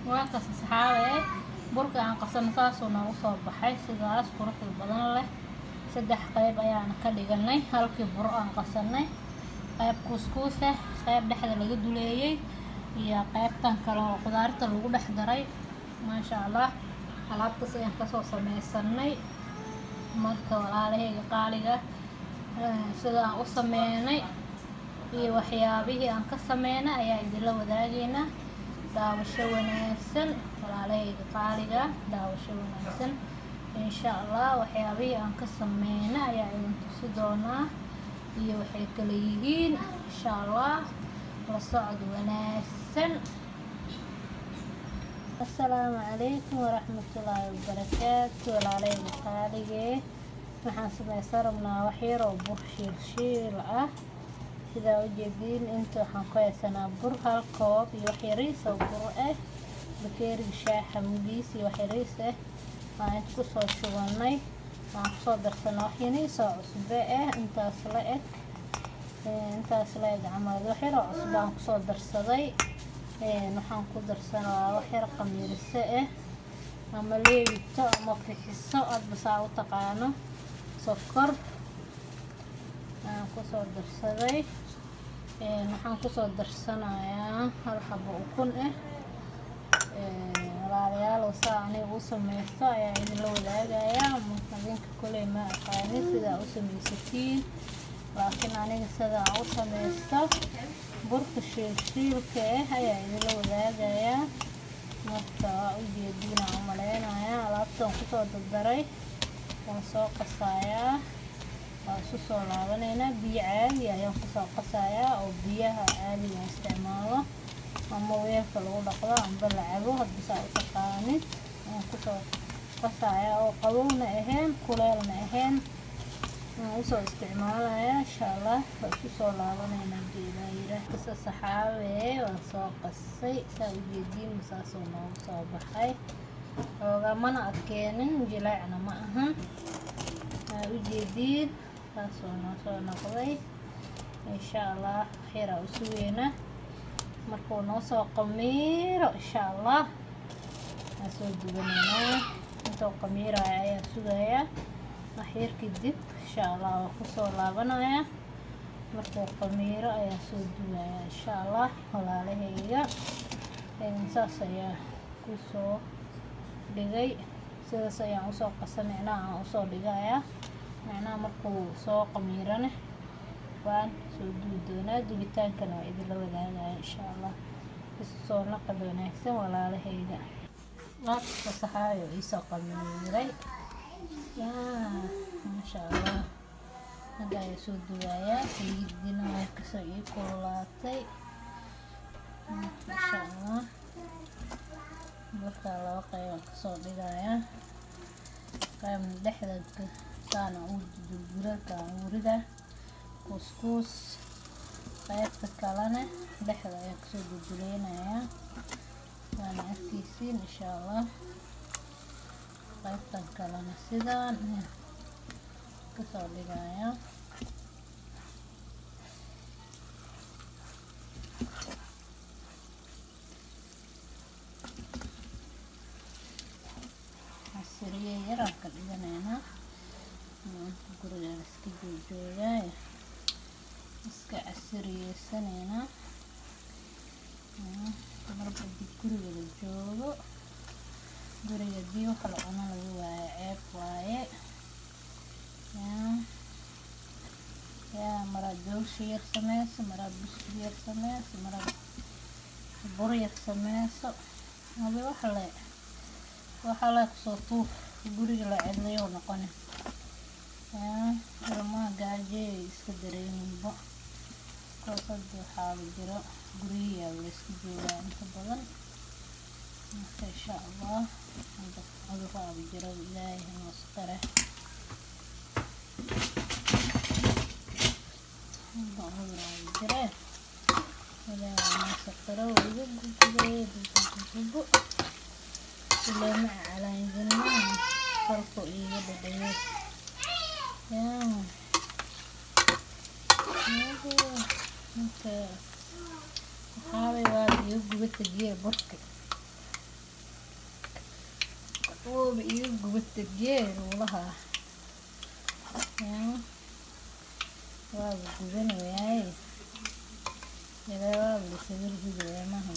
waa kas saxaabe burka aan qasan saasoo noogu soo baxay sidaas quruxda badan leh. 3 qayb ayaan ka dhiganay halkii bur aan qasanay. qayb couscous ah, qayb dhexda laga duleeyay iyo qaybtan kale oo qudaarta lagu dhex daray. maasha Allah alaabtaas ayaan ka soo sameysanay. marka walaalahayga qaaliga sida aan u sameynay iyo waxyaabihii aan ka sameynay ayaa idin la wadaagaynaa. daawasho wanaagsan walaalahayga qaaliga, daawasho wanaagsan. insha Allah waxyaabihii aan ka sameynay ayaa idin tusi doonaa iyo waxay kala yihiin insha Allah. la socod wanaagsan. assalaamu calaykum waraxmatullaahi wabarakaatu walaalahayga qaaliga. waxaan sameysan rabnaa wax yar oo bur shiil ah. sidaa u jeediin inta waxaan ku haysanaa bur 1 koob iyo wax yariis oo bur ah. bakeeriga shaaxa mugiis iyo wax yariis ah aan ku soo shubanay. aan ku soo darsanaa wax yariis oo cusbo ah intaas la eg camal wax yar oo cusbo aan ku soo darsaday. waxaan ku darsanaa wax yar qamiirso ah ama leebito ama fixiso adba saa u taqaano. sokor aan ku soo darsaday. waxaan ku soo darsanayaa 1 xabo ukun ah. walaalayaal saa aniga u sameysto ayaa idin la wadaagayaa. idinka kuley ma aqaanin sidaa u sameysatiin, laakiin aniga sidaa u sameysto burka shiilka ah ayaa idin la wadaagayaa. marka u jeedina u maleynayaa alaabtan ku soo dardaray. waan soo qasayaa, waan isu soo laabaneynaa. biyo caadi ayaan ku soo qasayaa oo biyaha caadiga isticmaalo ama weelka lagu dhaqdo amba la cabo hadba saa u taqaanin. waan ku soo qasayaa oo qabowna ahayn kuleelna ahayn. waan usoo isticmaalayaa insha Allah. waan isu soo laabaneynaa geelayra kasa saxaabe. waan soo qasay saa u jeediin saasoo noogu soo baxay. ooga mana adkeenin jileecna ma ahan. u jeediin saasoo noo soo noqday insha Allah. xira u sugeena markuu noo soo qamiiro insha Allah aan soo dubaneynaa. intuu qamiiraya ayaa sugayaa wax yar kadib insha Allah waan ku soo laabanayaa. markuu qamiiro ayaa soo dubayaa insha Allah walaalahayga. saas ayaa ku soo dhigay. sidaas ayaan usoo qasaneynaa aan usoo dhigayaa. macnaha markuu soo qamiirane waan soo dubi doonaa. dubitaankana waa idin la wadaagaya insha Allah. soo naqad wanaagsan walaalahayga. laabta saxaayo isoo qamiiray maasha Allah. hadda ayaa soo dubayaa. saliidina way kasoo ii kululaatay insha Allah. burka 2 qayb aan kasoo dhigayaa. qaybna dhexda saana u gurgurka urida couscous. qaybta kalena dhexda ayaan kasoo gurgureynayaa. waana arkeysiin insha Allah. qaybtan kalena sidaan kasoo dhigayaa. siriya yar aan ka dhiganeynaa. guriga iska joogay iska casiriyeysaneynaa. marba guriga la joogo guriga dii wax la cuno lagu waayo ceeb waaye. maraad joogsha yar sameyso, maraad buskud yar sameyso, maraad bur yar sameyso. hadi waxa la kusoo tuuf guriga la cidlayo noqone. ilmaha gaajo iska dareeminba. koosad waxaa jiro guriga la iska joogaa inta badan. insha Allah cudurada jiro ilaahay noo saqare. jire ilaahay noo saqare ugu gudbo ilaa calanjinna farko iga dhadhayo. waxaabay waa iyo gubata biyo burka iyo gubata geer ulaha waa gubanayaa waa la sawir hidaya maha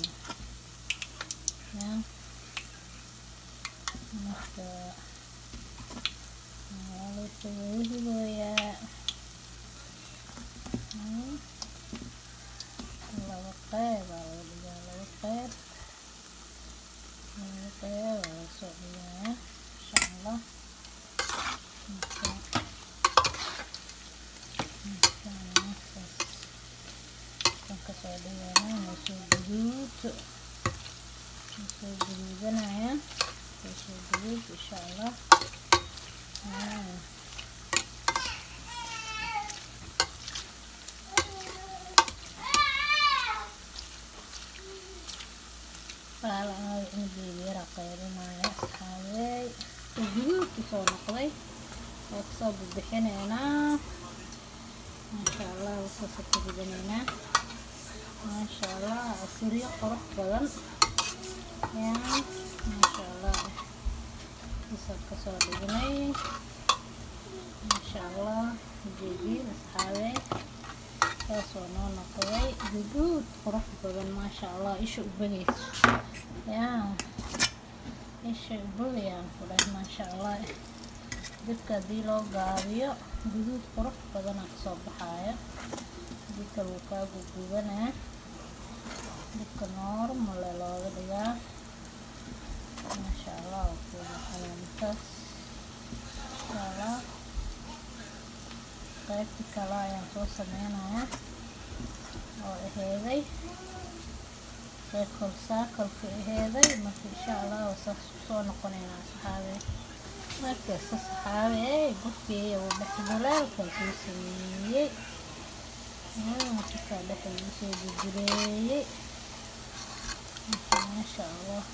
marka waa la sawir hidaya laba qayb laba qayb soo dhigaya insha Allah kasoo dhigana soo guduudanaya soo guduud insha Allah yara qaybinaya asxaabey guduud soo noqday oo soo bixinayna insha Allah soo bixinayna masha Allah asriyo qurux badan masha Allah kasoo dhignay masha Allah jeedin asxaabey taasoo noo noqday guduud qurux badan masha Allah isha u bagayso isha u bagayaan furay masha Allah dadka hadii loo gaabiyo guduud qurux badan kasoo baxaya dadka wuu kaa gubanaa dadka normal looga dhigaa masha Allah intaas insha Allah qaybta kale ayaan soo sameynaya oo aheeday circle aheeday marka insha Allah saas soo noqonayna asxaabey marka asxaabey burkii oo dhexdalaalka soo sameeyay marka dhexdii soo gudureeyay masha Allah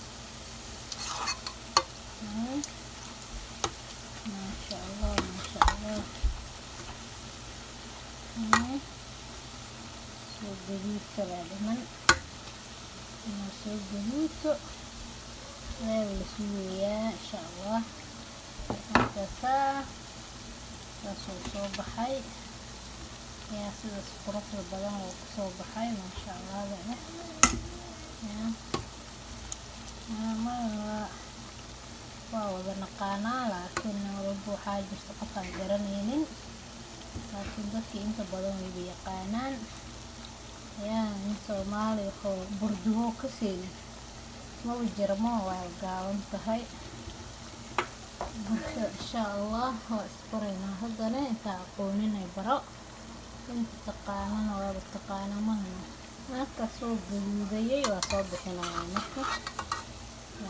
masha Allah masha Allah soo guduud kala dhiman soo guduudto la suuyaa insha Allah soo baxay sidaas quruxda badan oo soo baxay masha Allah waa wada naqaanaa laakiin waxaa jirta qof aan garanaynin laakiin dadkii inta badan way yaqaanaan in Soomaali oo burdugo ka seenin ma jirmo waa gaaban tahay marka insha Allah waa isbarayna haddana inta aqooninay baro inta taqaanana waa taqaana mahana marka soo guduudayay waa soo bixinaya marka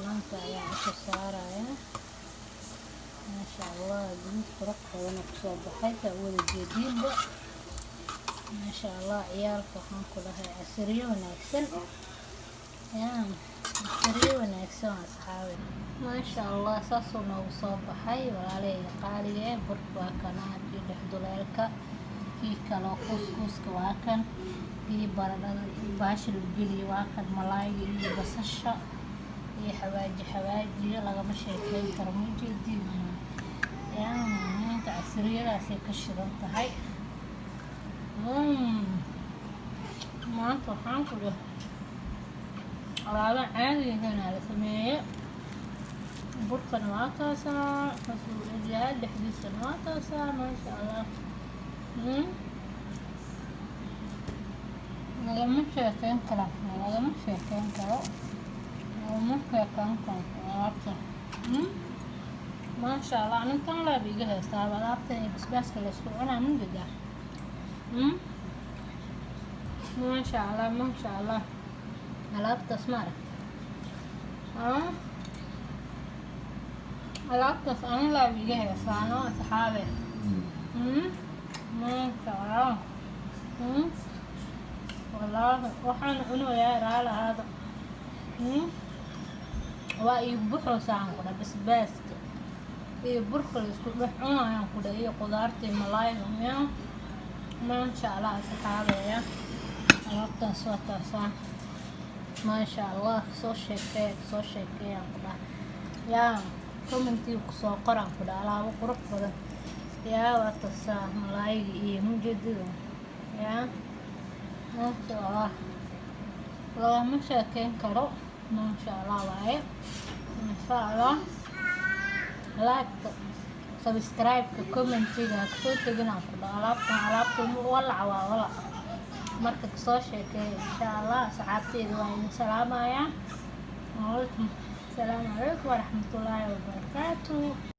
maanta ayaa isha saaraya masha Allah guduud qurux badan soo baxay ka wada jeedinba masha Allah ciyaalka waxaan ku dhahay asriyo wanaagsan asriyo wanaagsan asxaabey masha Allah saasoo noogu soo baxay walaalay qaaliga burka waa kana dhexdulaalka kii kale couscouska waa kan kii baradhada baasha la geliyo waa kan malaayga iyo basasha iyo xawaaji lagama sheekeyn karo ma jeedin inta asriyadaasay ka shidan tahay maanta waxaan ku dhahay alaaba caadigeena la sameeyay burkan waa kaasaa rasuulillah dhexdiisana waa kaasaa masha Allah lagama sheekeyn karo alaabta masha Allah ninkan laab iga haystaa alaabta basbaaska la isku cunaa min gida masha Allah alaabtaas ma arag alaabtaas aan laab iga haystaano asxaabe masha Allah والله waxaan cunayaa raala hada waa ii buuxo saan ku dhahay basbaaska iyo burka la isku dhex cunayaan ku dhahay iyo qudaarta iyo malaayga masha Allah asxaabeya alaabtaas waa taasa masha Allah soo sheekay ku dhahay commentiga kusoo qoraan ku dhaha alaabo qurux badan yaa waa tasaa malaayga iyo mujeedada yaa maasha allah lagama sheekeyn karo maasha allah waaye maasha allah like subscribe-ka commentiga kasoo teginaan ku dhaha alaabta walac waa walac marka kasoo sheekeeya insha allah asxaabteyda waa idin salaamayaa. السلام عليكم ورحمة الله وبركاته.